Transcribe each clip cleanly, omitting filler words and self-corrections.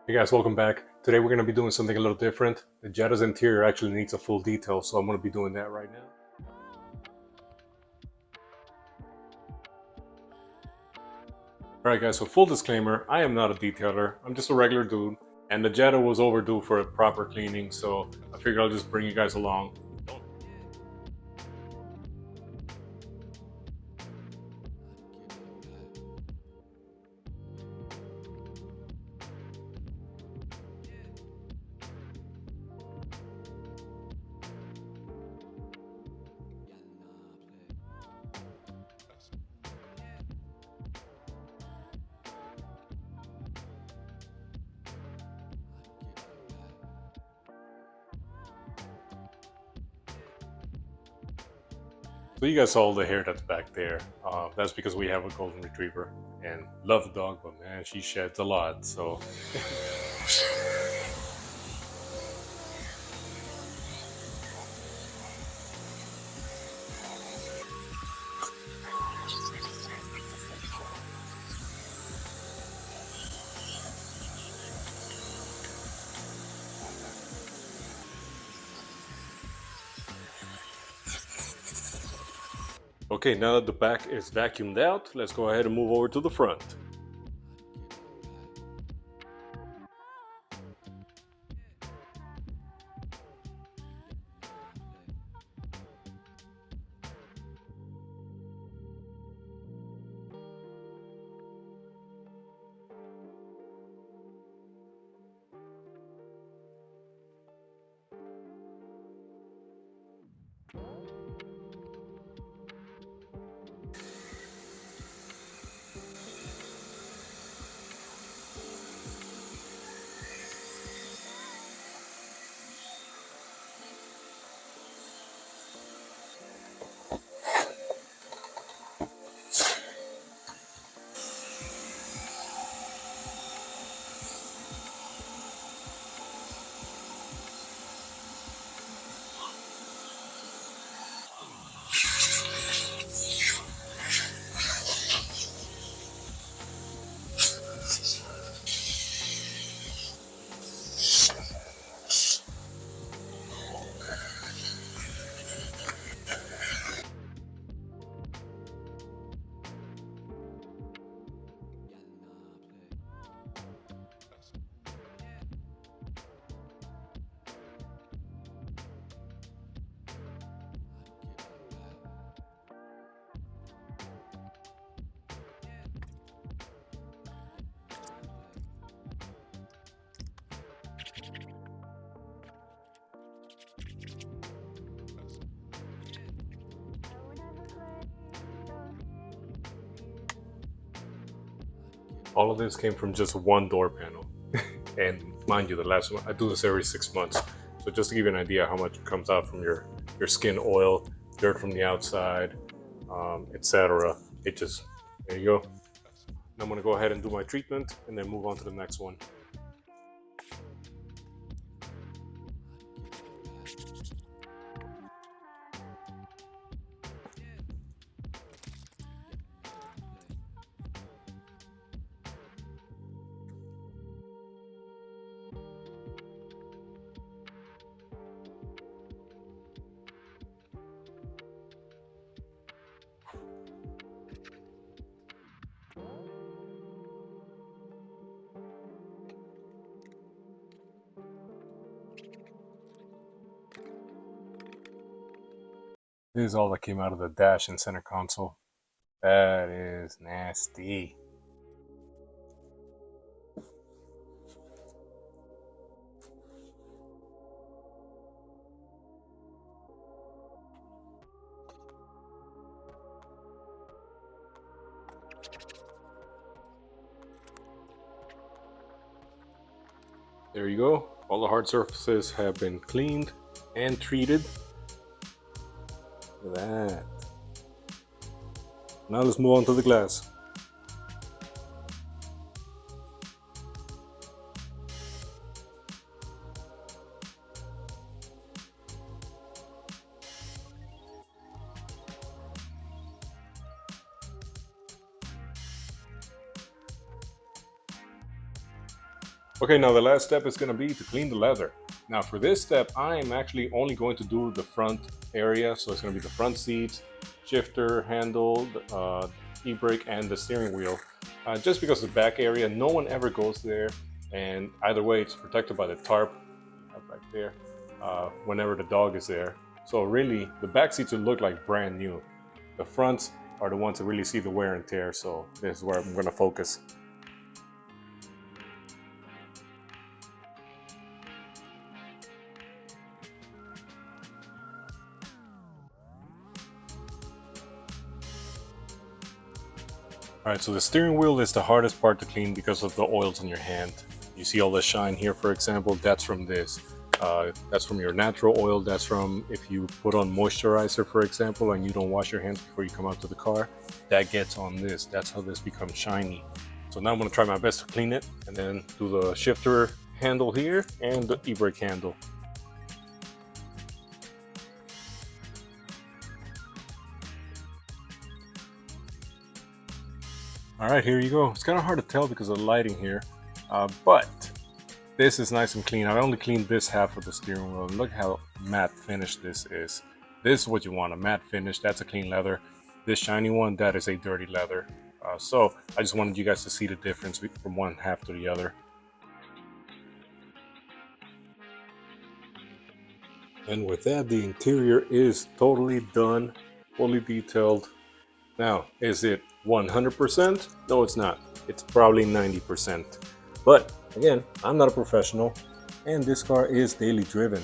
Hey guys, welcome back. Today we're going to be doing something a little different. The Jetta's interior actually needs a full detail, so I'm going to be doing that right now. Alright guys, so full disclaimer, I am not a detailer. I'm just a regular dude, and the Jetta was overdue for a proper cleaning, so I figured I'll just bring you guys along. So you guys saw the hair that's back there. That's because we have a golden retriever, and love the dog, but man, she sheds a lot, so... Okay, now that the back is vacuumed out, let's go ahead and move over to the front. All of this came from just one door panel. And mind you, the last one, I do this every 6 months. So just to give you an idea how much comes out from your skin, oil, dirt from the outside, etc. It just, there you go. Now I'm gonna go ahead and do my treatment and then move on to the next one. This is all that came out of the dash and center console. That is nasty. There you go. All the hard surfaces have been cleaned and treated. Look at that. Now let's move on to the glass. Okay, now the last step is going to be to clean the leather. Now for this step, I am actually only going to do the front area. So it's going to be the front seats, shifter, handle, e-brake, and the steering wheel. Just because the back area, no one ever goes there. And either way, it's protected by the tarp you have right there whenever the dog is there. So really, the back seats would look like brand new. The fronts are the ones that really see the wear and tear. So this is where I'm going to focus. All right, so the steering wheel is the hardest part to clean because of the oils in your hand. You see all the shine here, for example, that's from this. That's from your natural oil. That's from if you put on moisturizer, for example, and you don't wash your hands before you come out to the car, that gets on this. That's how this becomes shiny. So now I'm gonna try my best to clean it and then do the shifter handle here and the e-brake handle. All right, here you go. It's kind of hard to tell because of the lighting here, but this is nice and clean. I only cleaned this half of the steering wheel. Look how matte finish this is. This is what you want, a matte finish. That's a clean leather. This shiny one, that is a dirty leather. So I just wanted you guys to see the difference from one half to the other. And with that, the interior is totally done, fully detailed. Now, is it 100%? No, it's not. It's probably 90%. But again, I'm not a professional, and this car is daily driven.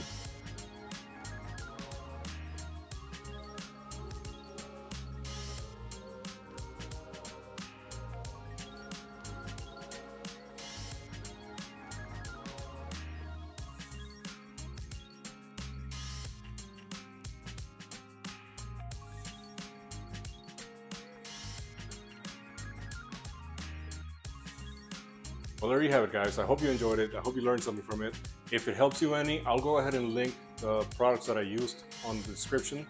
Well, there you have it, guys. I hope you enjoyed it. I hope you learned something from it. If it helps you any, I'll go ahead and link the products that I used on the description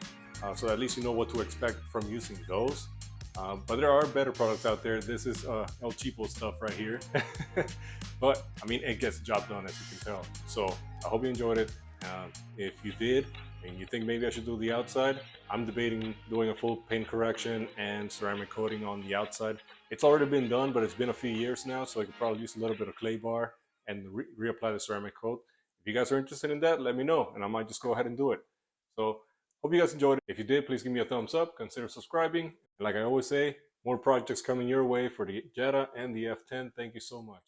so at least you know what to expect from using those. But there are better products out there. This is El Cheapo stuff right here. But, I mean, it gets the job done, as you can tell. So, I hope you enjoyed it. If you did, and you think maybe I should do the outside, I'm debating doing a full paint correction and ceramic coating on the outside. It's already been done, but it's been a few years now, so I could probably use a little bit of clay bar and reapply the ceramic coat. If you guys are interested in that, let me know, and I might just go ahead and do it. So, hope you guys enjoyed it. If you did, please give me a thumbs up, consider subscribing. And like I always say, more projects coming your way for the Jetta and the F10. Thank you so much.